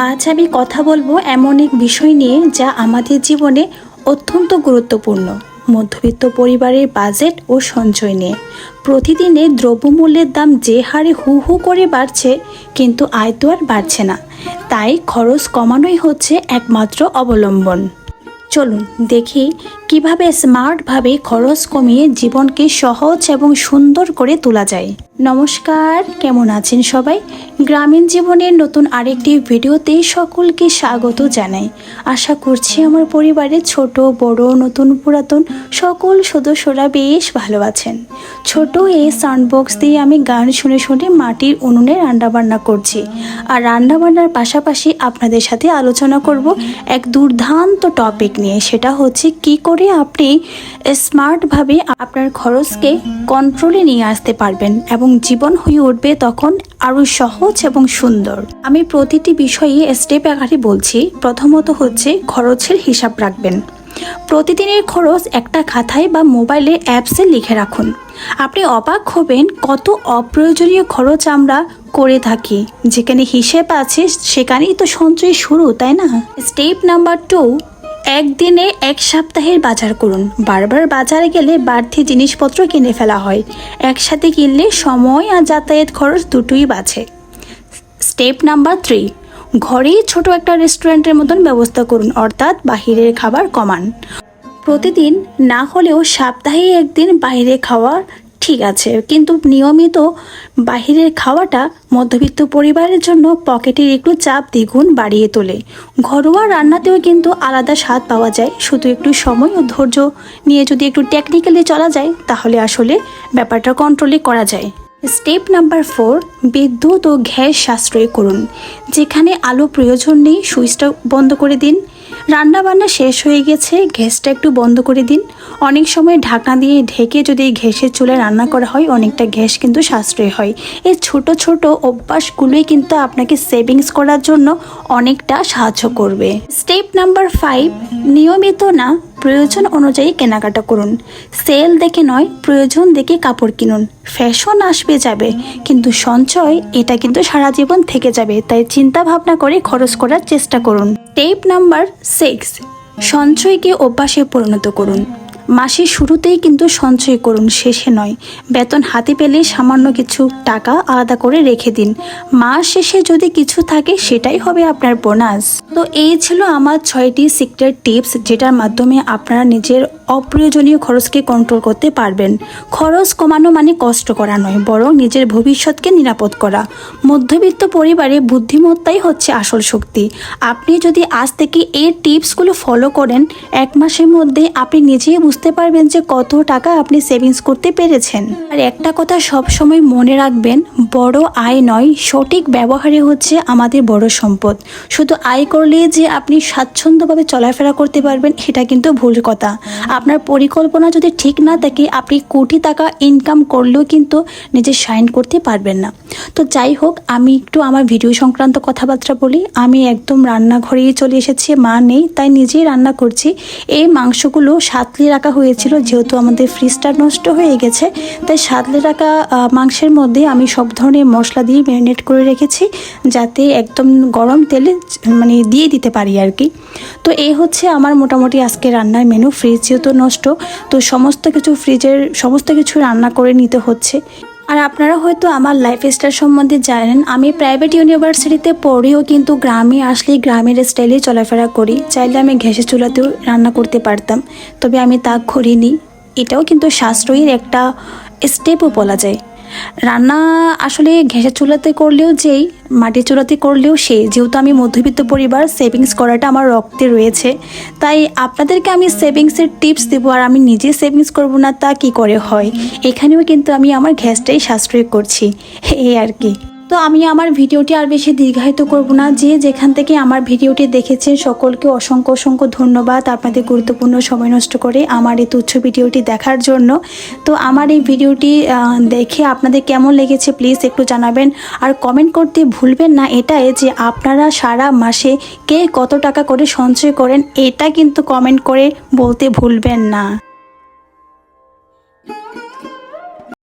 আজ আমি কথা বলবো এমন এক বিষয় নিয়ে যা আমাদের জীবনে অত্যন্ত গুরুত্বপূর্ণ। মধ্যবিত্ত পরিবারের বাজেট ও সঞ্চয় নিয়ে। প্রতিদিনে দ্রব্যমূল্যের দাম যে হারে হু হু করে বাড়ছে, কিন্তু আয় তো আর বাড়ছে না। তাই খরচ কমানোই হচ্ছে একমাত্র অবলম্বন। চলুন দেখি কিভাবে স্মার্টভাবে খরচ কমিয়ে জীবনকে সহজ এবং সুন্দর করে তোলা যায়। নমস্কার, কেমন আছেন সবাই? গ্রামীণ জীবনের নতুন আরেকটি ভিডিওতে সকলকে স্বাগত জানাই। আশা করছি আমার পরিবারের ছোট বড় নতুন পুরাতন সকল সদস্যরা বেশ ভালো আছেন। ছোট এই সাউন্ড বক্স দিয়ে আমি গান শুনে শুনে মাটির উনুনে রান্নাবান্না করছি। আর রান্নাবান্নার পাশাপাশি আপনাদের সাথে আলোচনা করব এক দুর্দান্ত টপিক নিয়ে। সেটা হচ্ছে কি করে আপনি স্মার্টভাবে আপনার খরচকে কন্ট্রোলে নিয়ে আসতে পারবেন এবং জীবন হয়ে উঠবে তখন আরও সহজ এবং সুন্দর। আমি প্রতিটি বিষয়ে স্টেপ আকারে বলছি। প্রথমত হচ্ছে খরচের হিসাব রাখবেন। প্রতিদিনের খরচ একটা খাতায় বা মোবাইলে অ্যাপসে লিখে রাখুন। আপনি অবাক হবেন কত অপ্রয়োজনীয় খরচ আমরা করে থাকি। যেখানে হিসেব আছে সেখানেই তো সঞ্চয় শুরু, তাই না? স্টেপ নাম্বার 2, একদিনে এক সপ্তাহের বাজার করুন। বারবার বাজারে গেলে বাড়তি জিনিসপত্র কিনে ফেলা হয়। একসাথে কিনলে সময় আর যাতায়াত খরচ দুটোই বাঁচে। স্টেপ নাম্বার 3, ঘরেই ছোট একটা রেস্টুরেন্টের মতন ব্যবস্থা করুন, অর্থাৎ বাহিরের খাবার কমান। প্রতিদিন না হলেও সপ্তাহে একদিন বাইরে খাওয়া ঠিক আছে, কিন্তু নিয়মিত বাহিরের খাওয়াটা মধ্যবিত্ত পরিবারের জন্য পকেটের একটু চাপ দ্বিগুণ বাড়িয়ে তোলে। ঘরোয়া রান্নাতেও কিন্তু আলাদা স্বাদ পাওয়া যায়। শুধু একটু সময় ও ধৈর্য নিয়ে যদি একটু টেকনিক্যালি চলা যায় তাহলে আসলে ব্যাপারটা কন্ট্রোলে করা যায়। স্টেপ নাম্বার 4, বিদ্যুৎ ও গ্যাস সাশ্রয় করুন। যেখানে আলো প্রয়োজন নেই সুইচটা বন্ধ করে দিন। রান্নাবান্না শেষ হয়ে গেছে, গ্যাসটা একটু বন্ধ করে দিন। অনেক সময় ঢাকনা দিয়ে ঢেকে যদি গ্যাসের চুলায় রান্না করা হয় অনেকটা গ্যাস কিন্তু সাশ্রয় হয়। এই ছোট ছোট অভ্যাসগুলোই কিন্তু আপনাকে সেভিংস করার জন্য অনেকটা সাহায্য করবে। স্টেপ নাম্বার 5, নিয়মিত না প্রয়োজন অনুযায়ী কেনাকাটা করুন। সেল দেখে নয়, প্রয়োজন দেখে কাপড় কিনুন। ফ্যাশন আসবে যাবে, কিন্তু সঞ্চয় এটা কিন্তু সারা জীবন থেকে যাবে। তাই চিন্তা ভাবনা করে খরচ করার চেষ্টা করুন। স্টেপ নাম্বার 6, সঞ্চয়কে অভ্যাসে পরিণত করুন। মাসের শুরুতেই কিন্তু সঞ্চয় করুন, শেষে নয়। বেতন হাতে পেলে সামান্য কিছু টাকা আলাদা করে রেখে দিন। মাস শেষে যদি কিছু থাকে সেটাই হবে আপনার বোনাস। তো এই ছিল আমার 6টি সিক্রেট টিপস, যেটার মাধ্যমে আপনারা নিজের অপ্রয়োজনীয় খরচকে কন্ট্রোল করতে পারবেন। খরচ কমানো মানে কষ্ট করা নয়, বরং নিজের ভবিষ্যৎকে নিরাপদ করা। মধ্যবিত্ত পরিবারে বুদ্ধিমত্তাই হচ্ছে আসল শক্তি। আপনি যদি আজ থেকে এই টিপসগুলো ফলো করেন, 1 মাসের মধ্যে আপনি নিজেই বুঝতে পারবেন যে কত টাকা আপনি সেভিংস করতে পেরেছেন। আর একটা কথা সব সময় মনে রাখবেন, বড় আয় নয়, সঠিক ব্যবহারে হচ্ছে আমাদের বড় সম্পদ। শুধু আয় করলে যে আপনি স্বাচ্ছন্দ্যভাবে চলাফেরা করতে পারবেন এটা কিন্তু ভুল কথা। আপনার পরিকল্পনা যদি ঠিক না থাকে আপনি কোটি টাকা ইনকাম করলেও কিন্তু নিজে শাইন করতে পারবেন না। তো যাই হোক, আমি একটু আমার ভিডিও সংক্রান্ত কথাবার্তা বলি। আমি একদম রান্নাঘরেই চলে এসেছি, মা নেই তাই নিজেই রান্না করছি। এই মাংসগুলো সাতলে রাখা হয়েছিল, যেহেতু আমাদের ফ্রিজটা নষ্ট হয়ে গেছে তাই সাতলে রাখা মাংসের মধ্যে আমি সব ধরনের মশলা দিয়ে ম্যারিনেট করে রেখেছি, যাতে একদম গরম তেলে দিয়ে দিতে পারি আর কি। তো এই হচ্ছে আমার মোটামুটি আজকে রান্নার মেনু। ফ্রিজ যেহেতু নষ্ট, তো ফ্রিজের সমস্ত কিছু রান্না করে নিতে হচ্ছে। আর আপনারা হয়তো আমার লাইফস্টাইল সম্বন্ধে জানেন, আমি প্রাইভেট ইউনিভার্সিটিতে পড়েও কিন্তু গ্রামে আসলে গ্রামের স্টাইলে চলাফেরা করি। চাইলে আমি গ্যাসের চুলাতেও রান্না করতে পারতাম, তবে আমি তা করিনি। এটাও কিন্তু সাশ্রয়ের একটা স্টেপও বলা যায়। রান্না আসলে গ্যাসের চুলাতে করলেও যেই, মাটির চুলাতে করলেও সেই। যেহেতু আমি মধ্যবিত্ত পরিবার, সেভিংস করাটা আমার রক্তে রয়েছে, তাই আপনাদেরকে আমি সেভিংসের টিপস দেবো। আর আমি নিজে সেভিংস করব না তা কি করে হয়? এখানেও কিন্তু আমি আমার গ্যাসটাই সাশ্রয় করছি, এই আর কি। তো আমি আমার ভিডিওটি আর বেশি দীর্ঘায়িত করব না। যে যেখান থেকে আমার ভিডিওটি দেখেছেন সকলকে অসংখ্য অসংখ্য ধন্যবাদ আপনাদের গুরুত্বপূর্ণ সময় নষ্ট করে আমার এই তুচ্ছ ভিডিওটি দেখার জন্য। তো আমার এই ভিডিওটি দেখে আপনাদের কেমন লেগেছে প্লিজ একটু জানাবেন। আর কমেন্ট করতে ভুলবেন না এটাই যে আপনারা সারা মাসে কে কত টাকা করে সঞ্চয় করেন, এটা কিন্তু কমেন্ট করে বলতে ভুলবেন না।